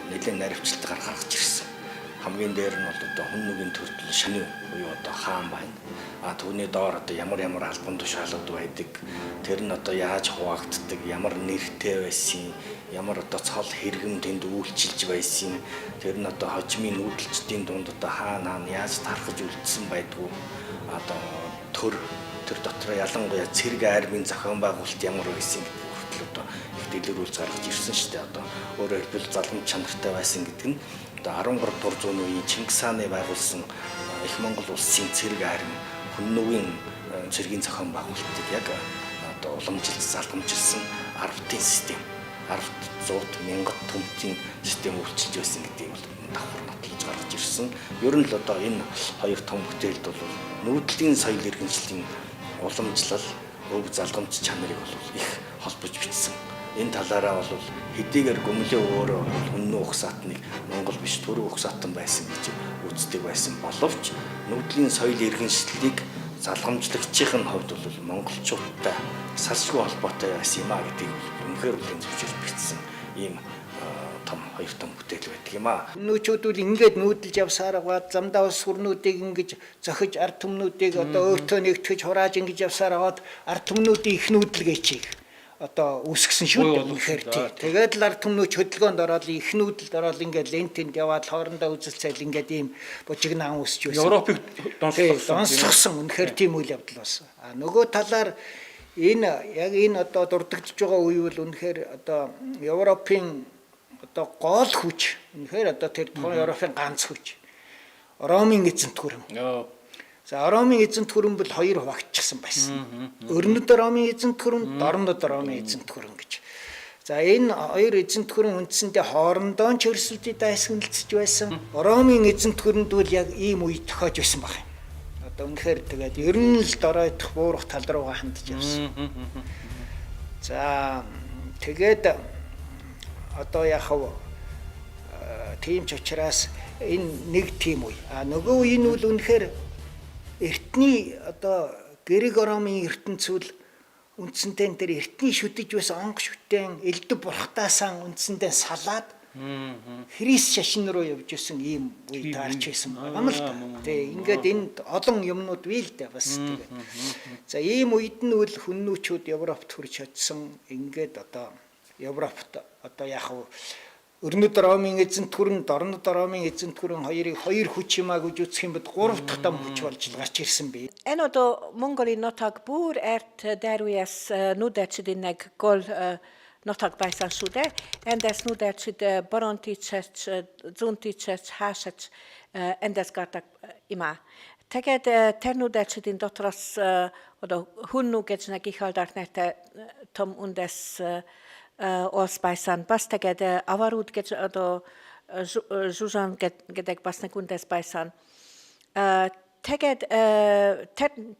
нэлээд наривчлалтаар гаргаж ирсэн. Хамгийн дээр нь бол одоо Хүннүүгийн төрөл шинэ буюу одоо хаан байна. Түүний доор одоо ямар албан тушаалууд байдаг. Тэр нь одоо яаж хуваагддаг, ямар нэртэй байсан, ямар одоо цол хэрэгэм тэнд үйлчилж байсан. Тэр нь одоо хожимын нүүдэлчдийн дунд одоо хаана яаж тархаж үлдсэн байдгүй. Одоо тэр дотор ялангуяа цэрэг армийн зохион байгуулалт ямар байсан гэдэг хүртэл одоо их дэлгэрүүлж гаргаж ирсэн шүү дээ. Одоо өөрөөр хэлбэл заламж чанартай байсан гэдэг нь одоо 13 дугаар зууны үеийн Чингис хааны байгуулсан их Монгол улсын цэрэг арми Хүннүүгийн цэргийн зохион байгуулалтыг яг одоо уламжилж залгамжилсан арвтын систем аралт 100 мянгат төмцийн систем үйлчилж байсан гэдгийг бол давхар нотолж гаргаж ирсэн. Ер нь л одоо энэ хоёр том бүтээлд бол нүүдлийн соёл иргэншлийн уламжлал, өв залгамж чанарыг бол их холбож бичсэн. Энэ талаараа бол хэдийгээр Гүмлээ өөрөө үнэн ухсаатныг Монгол биш төрөө ухсаатан байсан гэж үздэг байсан боловч нүүдлийн соёл иргэншлийг залгамжлагчийн хувьд бол монголчуудтай салшгүй холбоотой байсан юм а гэдгийг үнэхээр үлийн зөвшөөрж бичсэн ийм том хоёр том бүтээл байдаг юм а. Нүүчүүд бол ингээд нүүдэлж явсаар аваад замдаа ус сүрнүүдийг ингэж зохиж ард түмнүүдийг одоо өөртөө нэгтгэж хурааж ингэж явсаар аваад ард түмнүүдийн их нүүдэлгээ чиг одоо үсгсэн шүү дээ үнэхээр тий. Тэгээд л ард түмнүүд хөдөлгөөнд ороод их нүүдэлд ороод ингээд лентэнд яваад хоорондоо үзэлцэл ингээд ийм бужигнаан үсч байсан. Европыг донсгосон үнэхээр тийм үйл явдал болсон. А нөгөө талаар энэ яг энэ одоо дурддагдж байгаа үе бол үнэхээр одоо Европын одоо гол хүч үнэхээр одоо тэр тухайн Европын ганц хүч. Ромын эзэнт гүрэн. За Ромын эзэнт гүрэн бол хоёр хуваагдчихсан байсан. Өрнөд Ромын эзэнт гүрэн, дорнод Ромын эзэнт гүрэн гэж. За энэ хоёр эзэнт гүрэн үндсэндээ хоорондоо ч өрсөлдөд дайсагналцж байсан. Ромын эзэнт гүрэнд бол яг ийм үе тохиож байсан баг. Одоо үнэхээр тэгээд ер нь л дорой идэх буурах тал руугаа хандж явсан. За тэгээд одоо яхав тийм ч учраас энэ нэг тийм үе. А нөгөө үе нь бол үнэхээр эртний одоо Грек-Ромын ертөнцөл үндсэндээ тэр эртний шүтэж байсан онг шүтэн элдв бурхтаасан үндсэндээ салаад Христ шашин руу явж исэн ийм үе таарч байсан байгаа юм л да. Тэг ингээд энд олон юмнууд бий л дээ бас тэгээд. За ийм үед нь үл хүннүүчүүд Европт хүрч чадсан. Ингээд одоо Европт одоо яг Өрнөд Ромын эзэнт гүрэн, дорнод Ромын эзэнт гүрэн хоёрыг хоёр хүч юмаа гэж үзэх юм бод гурав дахь том хүч болж гарч ирсэн бий. En одоо Monголын нутаг бүр эрт дэрвэс нүдэчдинэг гол нутаг байсан шүү дээ. Эндээс нүдэчд боронтичч, зунтичч хаашач эндээс гардаг има. Тэгээд тэр нүдэчдин дотроос одоо хүннүү гэж нэг их алдарнайтай том үндэс Олс байсан бас тэгээд аварууд гэж одоо жужан гэдэг бас нэг үндэс байсан. Тэгээд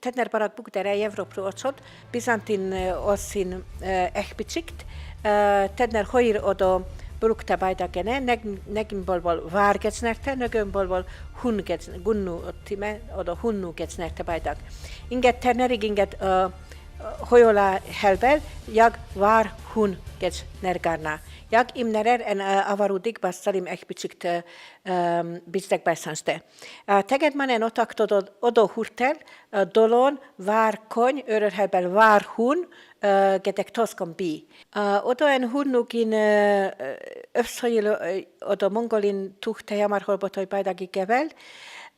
тэднэр бараг бүгдээрээ Европ руу очоод Бизантин Олсын их бичигт тэднэр хоёр одоо бүрükтэй байдаг гэнэ нэгэн бол вар гэж нэртэй нэгэн бол хүн гэж гүннүү тийм ээ одоо хүннүү гэж нэртэй байдаг. Ингээд тэрнэрийг ингээд хоёула хэлбэл яг вар хүн гэж нэргарна. Яг им нэрээр аваруудыг бас зарим их бичигт бичдэг байсан штэ. Тэгээд манай нутагт одоо хүртэл долон вар конь өөрөөр хэлбэл вар хүн гэдэг тоском би. Одоо энэ хүннүүгийн өвсөйл одоо Монголын түүхтэй ямар холбоотой байдаг гэвэл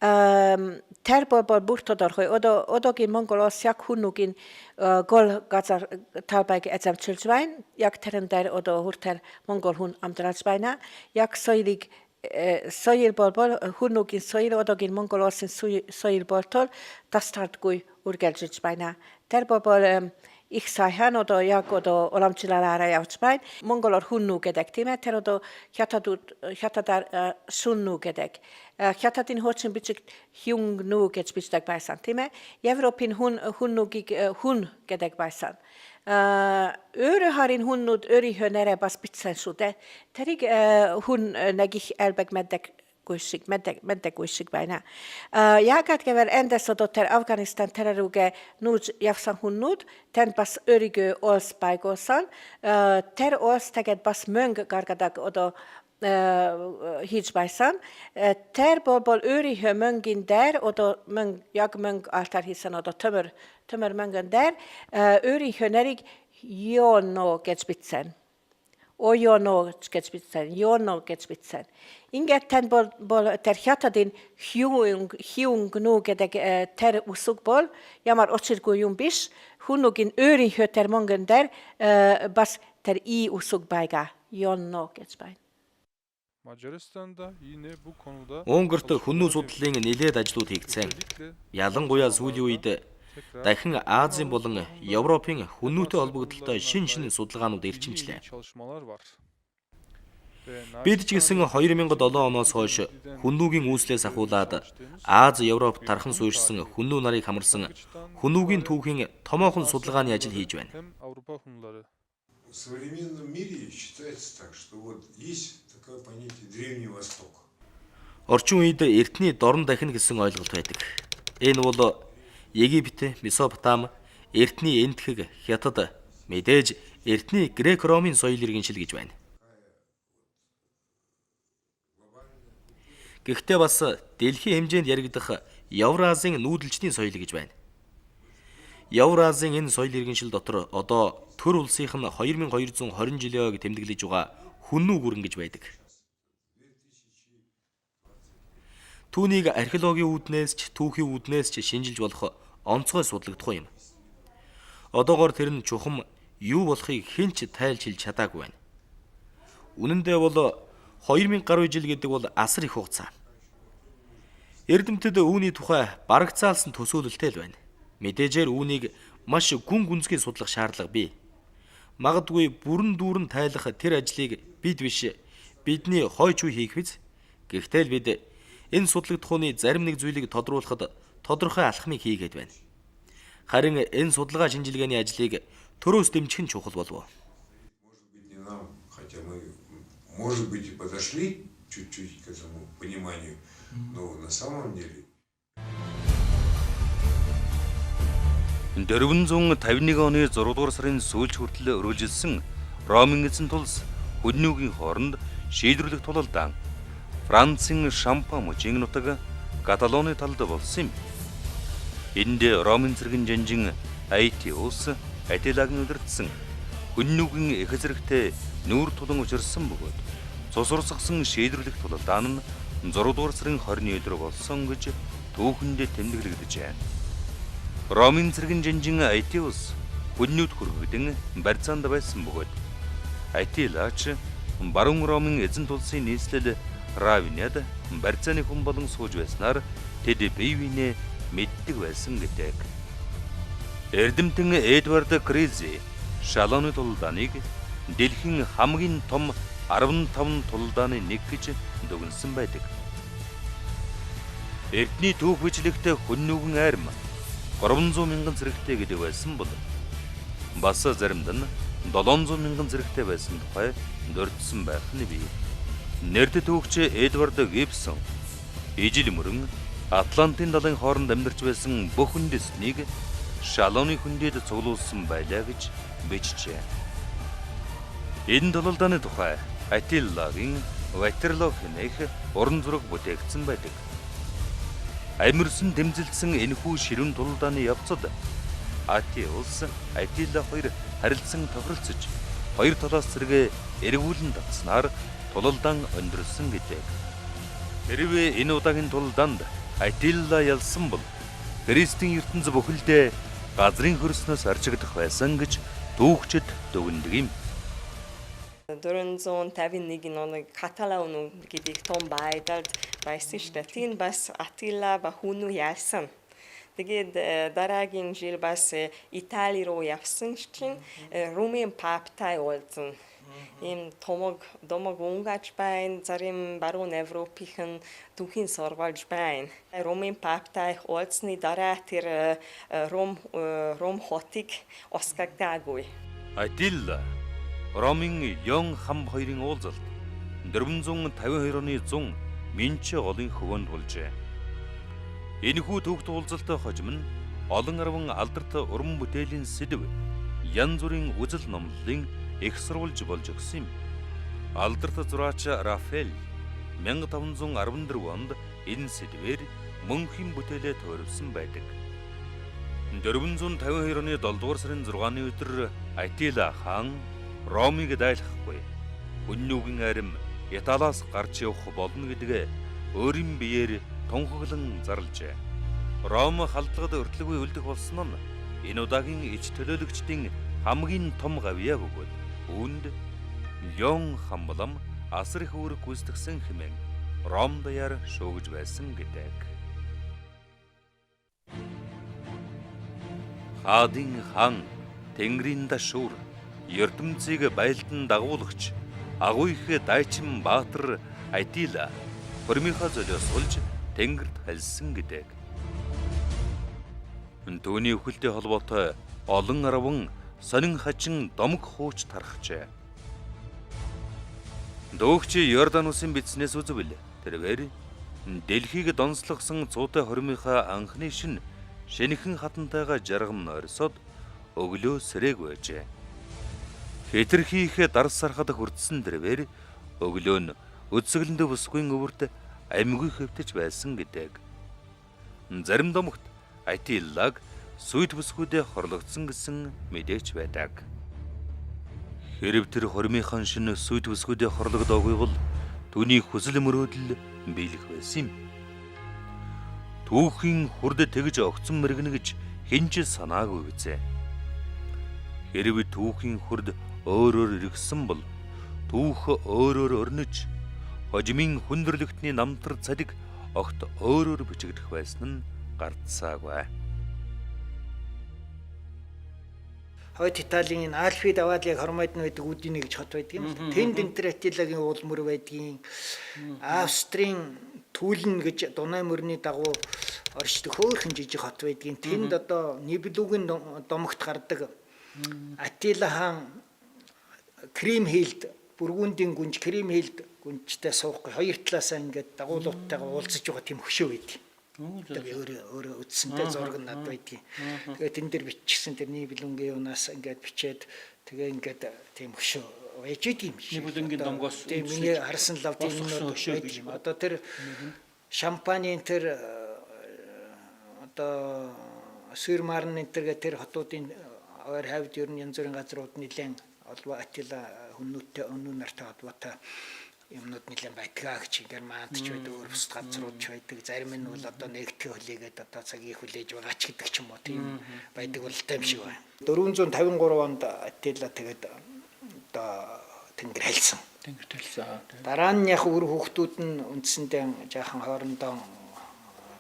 тэр бол бүртодорхой одоогийн Монгол улс яг хүннүүгийн гол газар талбайг эзэмшиж байна. Яг тэрэн дээр одоо хүртэл Монгол хүн амтралж байна. Яг соёлыг соёл бол хүннүүгийн соёл одоогийн Монгол улсын соёл болтол тастардгүй үргэлжлэж байна. Тэр бол их сайхан одоо яг одоо уламжлалаараа явж байна. Монголоор хүннүү гэдэг тийм ээ. Тэр одоо хятадаар шуннүү гэдэг. Хятадын хуучин бичигт хюнгнүү гэж бичдэг байсан тийм ээ. Европын хүннүүгийг хүн гэдэг байсан. Өөрөөр харин хүннүүд өөрийнхөө нэрээ бас бичсэн шүү дээ. Тэрийг хүн нэг их элбэг мэддэг гүйшиг байна. Яагаад гэвэл эндээс одоо тэр Афганистан тэрүүгээ нүүж явсан хүннүүд тэнд бас өөрийгөө улс байгуулсан. Тэр улс тэгээд бас мөнгө гаргадаг одоо хийж байсан. Тэр бол өөрийнхөө мөнгөн дээр одоо яг мөнгө алтар хийсэн одоо төмөр мөнгөн дээр өөрийнхөө нэрийг Йоно гэж бичсэн. Оёно гэж бичсэн. Йоно гэж бичсэн. Ингээд тань бол тэр хятадын хюнгнүү гэдэг тэр үсэг бол ямар очиргүй юм биш. Хүннүүгийн өөрийнхөө тэр мөнгөн дээр бас тэр и үсэг байгаа. Йоно гэж байна. Унгарт хүннүү судлалын нэлээд ажлууд хийгдсэн. Ялангуяа сүүлийн үед дахин Азийн болон Европын хүннүүтэй холбогдлолтой шин судалгаанууд эрчимжлээ. Бид ч гэсэн 2007 оноос хойш хүннүүгийн үүслээс ахуулаад Аз, Европ тархан суурьшсан хүннүү нарыг хамарсан хүннүүгийн түүхийн томоохон судалгааны ажил хийж байна. В современном мире считается так, что вот есть такое понятие Древний Восток. Орчин үед эртний дорн дахин гэсэн ойлголт байдаг. Энэ бол Египет, Месопотам, эртний Энтхэг, Хятад, мэдээж эртний Грек-Ромын соёл иргэншил гэж байна. Гэхдээ бас дэлхийн хэмжээнд яригдах Евразийн нүүдэлчдийн соёл гэж байна. Евразийн энэ соёл иргэншил дотор одоо төр улсынх нь 2220 жилийн ойг тэмдэглэж байгаа хүннүү гүрэн гэж байдаг. Түүнийг археологийн үүднээс ч түүхийн үүднээс ч шинжилж болох онцгой судлагдахгүй юм. Одоогоор тэр нь чухам юу болохыг хэн ч тайлж хэлж чадаагүй байна. Үнэн дээр бол 2000 гаруй жил гэдэг бол асар их хугацаа. Эрдэмтэд үүний тухай барагцаалсан төсөөлөлтэй л байна. Мэдээжээр үүнийг маш гүн гүнзгий судлах шаардлага бий. Магадгүй бүрэн дүүрэн тайлах тэр ажлыг бид биш бидний хойч үе хийх биз. Гэхдээ л бид энэ судлагдах хүний зарим нэг зүйлийг тодруулахад тодорхой алхмыг хийгээд байна. Харин энэ судалгаа шинжилгээний ажлыг төрөөс дэмжих нь чухал болов. Может быть, и подошли чуть-чуть к этому пониманию, но на самом деле... 451 оны 6 дугаар сарын сүүлч хүртэл өргөжлсөн Ромын эзэн тулс хүннүүгийн хооронд шийдвэрлэх тулалдаан Францын Шампан мужийн нутаг Каталоны талд болсон юм. Энд Ромын цэргийн жанжин Айтиус Атилагын удирдсан хүннүүгийн их зэрэгтэй нүүр тулан учирсан бөгөөд цус урсгасан шийдвэрлэх тулалдаан нь 6 дугаар сарын 20-ны өдөр болсон гэж түүхэнд тэмдэглэгдэж байна. Ромын цэргийн жанжин Айтиус хүннүүд хүргэгдэн барьцаанд байсан бөгөөд Атилаач баруун Ромын эзэн тулсын нийслэл Равинад барьцааны хүн болон сууж байснаар тэд бие биенээ мэддэг байсан гэдэг. Эрдэмтэн Эдвард Кризи Шалоны тулалдааныг дэлхийн хамгийн том 15 тулалдааны нэг гэж дүгнсэн байдаг. Эртний түүх бичлэгт хүннүүгэн арим 300 мянган зэрэгтэй гэдэг байсан бол бас заримд нь 700 мянган зэрэгтэй байсан тухай дурдсан байх нь бий. Нэрд түүхч Эдвард Гибсон ижил мөрөн Атлантын далайн хооронд амьдарч байсан бүх хүндэснийг Шалоны хүндэд цуглуулсан байлаа гэж бичжээ. Энэ тулалдааны тухай Атиллагийн Ватерлоо хэмээх уран зураг бүтээгдсэн байдаг. Амьрсан дэмжэлсэн энэхүү ширүүн тулалдааны явцад Атиус Атилла хоёр харилцан тохиролцож хоёр талаас зэрэг эргүүлэн татснаар тулалдаан өндөрсөн гэдэг. Хэрвээ энэ удаагийн тулалдаанд Атилла ялсан бол Христийн ертөнц бүхэлдээ газрын хөрснөөс арчигдах байсан гэж түүхчид дүгнэдэг юм. 451 оны Каталон гэдэг том байдалд байсан шүү дээ. Тийм бас Атилла ба хүннүү яасан. Тэгээд дараагийн жил бас Итали руу явсан чинь Ромын паптай уулзсан. Ийм домог унгач байна, зарим баруун Европын түүхийн сурвалж байна. Ромын паптай уулзсны дараа тэр Ром хотыг осгагдаагүй. Атилла Ромын Леон хам хоёрын уулзалт 452 оны 100 Минче голын хөвөнд болжээ. Энэхүү төвхт уулзалт хожим нь олон арван алдарт уран бүтээлийн сэдв янз бүрийн үзэл номлолын их сурвалж болж өгсөн юм. Алдарт зураач Рафаэль 1514 онд энэ сэдвээр мөнхийн бүтээлээ тойрвсон байдаг. 452 оны 7 дугаар сарын 6-ны өдөр Атилла хаан Ромыг дайлахгүй хүннүүгийн арим Италиас гарч явах болно гэдгээ өөрийн биеэр тунхаглан зарлжээ. Ром халдлагад өртлөгүй үлдэх болсон нь энэ удаагийн ич төлөөлөгчдийн хамгийн том гавьяа бөгөөд үүнд Леон хамблам асар их үүрэг гүйцэтгсэн хэмээн Ром даяар шуугиж байсан гэдэг. хаадын хаан, Тэнгэрийн дашуур, ертөнцийг байлдан дагуулагч, агуу их дайчин Баатар Атила хормынхаа золиос улж Тэнгэрт хальсан гэдэг. Түүний үхэлтэй холбоотой олон арван сонин хачин домог хууч тархжээ. Дөөөгч Йордан усын бичснээс үзвэл тэрээр Дэлхийг донслогсон цуутай хормынхаа анхны шинэхэн хатантайгаа жаргам нойрсоод өглөө сэрээг байжээ. Хэтэрхий их дарс сархад хүрдсэн тэрээр өглөө нь өдсөглөндөө бүсгүй өвөрт амьгүй хэвтэж байсан гэдэг. Зарим домогт Атилаг сүйд бүсгүүдээ хорлогдсон гэсэн мэдээч байдаг. Хэрв тэр хормынхан шинэ сүйд бүсгүүдээ хорлогдоогүй бол түүний хүсэл мөрөөдөл биелэх байсан юм. Түүхийн хурд тэгж огцон мэргэнэ гэж хэн ч санаагүй үзээ. Хэрв түүхийн хурд өөрөөр иргсэн бол түүх өөрөөр өрнөж хожимын хүндрэлтний намтар цадиг огт өөрөөр бичигдэх байсан нь гардсаагүй. Хойд Италийн Альфи Даваалыг хормойд нь байдаг үдийн гэж хот байдаг юм. Тэнд энтер Атилагийн уул мөр байдгийн. Австрийн Түлэн гэж Дунай мөрний дагуу оршдог хөөрхөн жижиг хот байдгийн. Тэнд одоо Нибелугийн домогт гардаг Атила хаан Кримхилд Бургундийн гүнж Кримхилд гүнжтэй суухгүй хоёр талаасаа ингээд дагуулуудтайгаа уулзаж байгаа тийм хөшөө байдаг. Тэгээ өөрөө үтсэнтэй зураг нь над байдгийн. Тэгээ тэн дээр бичсэн тэр Нибелунгийн юунаас ингээд бичээд тэгээ ингээд тийм хөшөө байж идэм шиг. Нибелунгийн домгоос тийм миний харсан лав тийм хөшөө байж юм. Одоо тэр Шампанийн тэр одоо Сүрмарн энтергээ тэр хотуудын ойр хавьд ер нь янз бүрийн газрууд нэлээд олбоо Атила хүмүүстээ өнөө нартай холбоотой юмнууд нэлээд байдгаа гэж Германд ч байдаг өөр бус газрууд ч байдаг. Зарим нь бол одоо нэгтгэх хөлийгээд одоо цагийг хүлээж байгаа ч гэдэг ч юм уу тийм байдаг болтой юм шиг байна. 453 онд Атила тэгээд одоо тэнгэр хэлсэн. Тэнгэрт хэлсэн. Дараа нь яг өөр хүүхдүүд нь үндсэндээ жаахан хоорондоо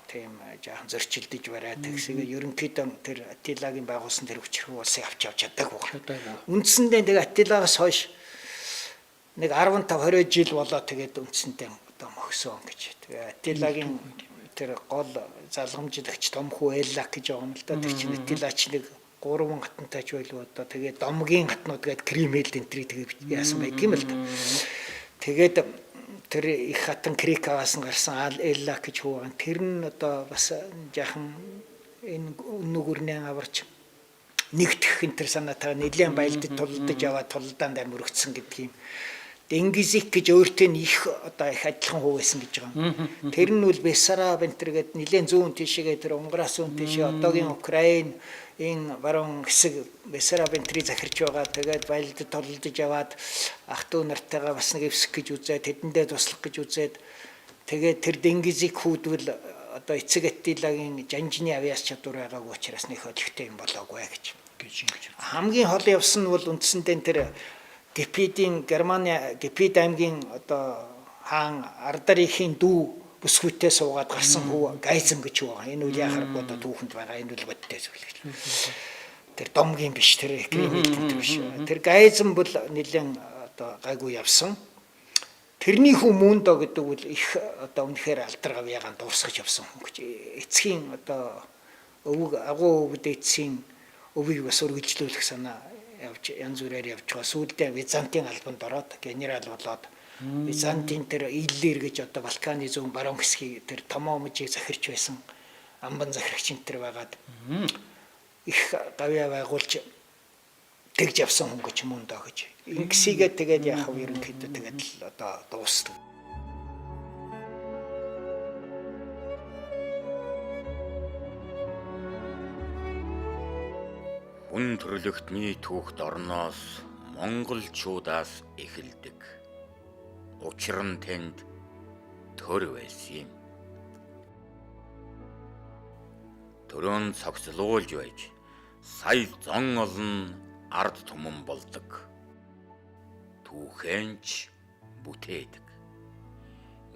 тийм жаахан зөрчилдөж бариад тэгсээ ерөнхийдөө тэр Атилагийн байгуулсан тэр хүчрхэг улсыг авч чадаагүй. Үндсэндээ тэгээ Атилагаас хойш нэг 15-20 жил болоо тэгээд үндсэндээ одоо мөхсөн гэж. Тэгээ Атилагийн тэр гол залгамжлагч Томхүү Эллак гэж байгаа юм л да. Тэр чинь Атилагч нэг 3 хатантайч байлгүй одоо тэгээд домгийн хатнууд гээд Кримхилд энтрийг тэгээд яасан байг юм л да. Тэгээд тэр их хатан Крикаваас нь гарсан Эллак гэж хүү. Тэр нь одоо бас жаахан энэ нүгүрнээ аварч нэгтгэх энэ санаатай нэлээд байлдад тулдаж яваад тулдаанд амиргдсан гэдэг юм. Дэнгизик гэж өөртөө их одоо их адилхан хүү байсан гэж байгаа. Тэр нь бол Бессараб энтергээд нэлээд зүүн тишгээ тэр Унгараас зүүн тишээ одоогийн Украин энэ баруун хэсэг Бессараб энтрийг захирч байгаа. Тэгээд байлдад тулдаж яваад ах トゥ нартайгаа бас нэг эвсэх гэж үзээд тэдэндээ туслах гэж үзээд тэгээд тэр Дэнгизик хүүдвэл одоо эцэг Атилагийн жанжны авиас чадвар байгаагүй учраас нэг хөдөлгтэй юм болоогүй гэж. Хамгийн хол явсан нь бол үндсэндээ тэр Гепидийн Германы Гепид аймгийн одоо хаан Ардарихын дүү бүсгүйтэй суугаад гарсан хүү Гайзм гэж байгаа. Энэ үл яхаар одоо түүхэнд байгаа энэ үл бодтой зүйл гэж. Тэр домгийн биш тэр Кримхилд биш. Тэр Гайзм бол нэлээд одоо гайгүй явсан. Тэрний хүмүүн доо гэдэг бол их одоо үнэхээр алдаргав ягаан дуусгаж явсан хүн гэж. Эцгийн одоо өвөг агуу өвөд эцсийн өвийг бас үргэлжлүүлэх санаа явж янз бүрээр явж байгаа. Сүүлдээ Византийн албанд ороод генерал болоод Византийн тэр Иллир гэж одоо Балканы зүүн баруун хэсгийг тэр томоо мужийг захирч байсан амбан захирагч энэ төр байгаад их гавьяа байгуулж тэгж явсан хүн гэж юм даа гэж. Ингэсийгээ тэгээд яах вэ ерөнхийдөө тэгээд л одоо дуусдаг. Хүн төрлөختний түүхт орноос монголчуудаас эхэлдэг. Учир нь тэнд төр байсан юм. Төрөн цогцлуулж байж сая зон олон ард түмэн болдог. Түүхэнч бүтээдэг.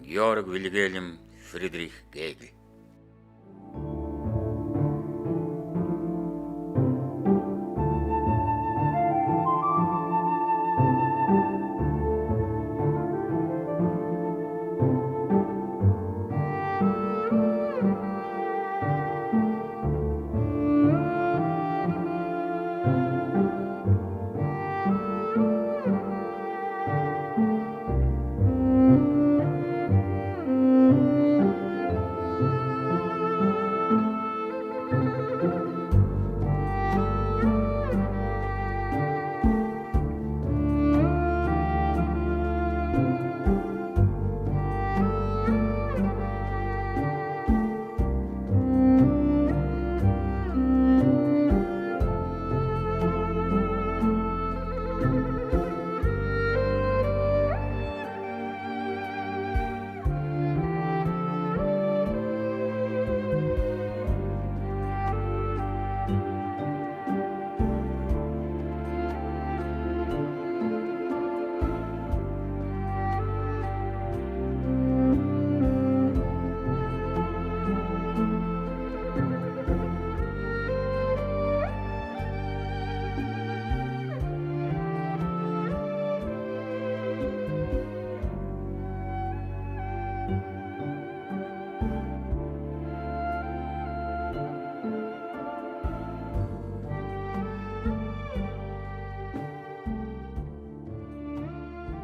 Георг Вильгельм Фридрих Гегель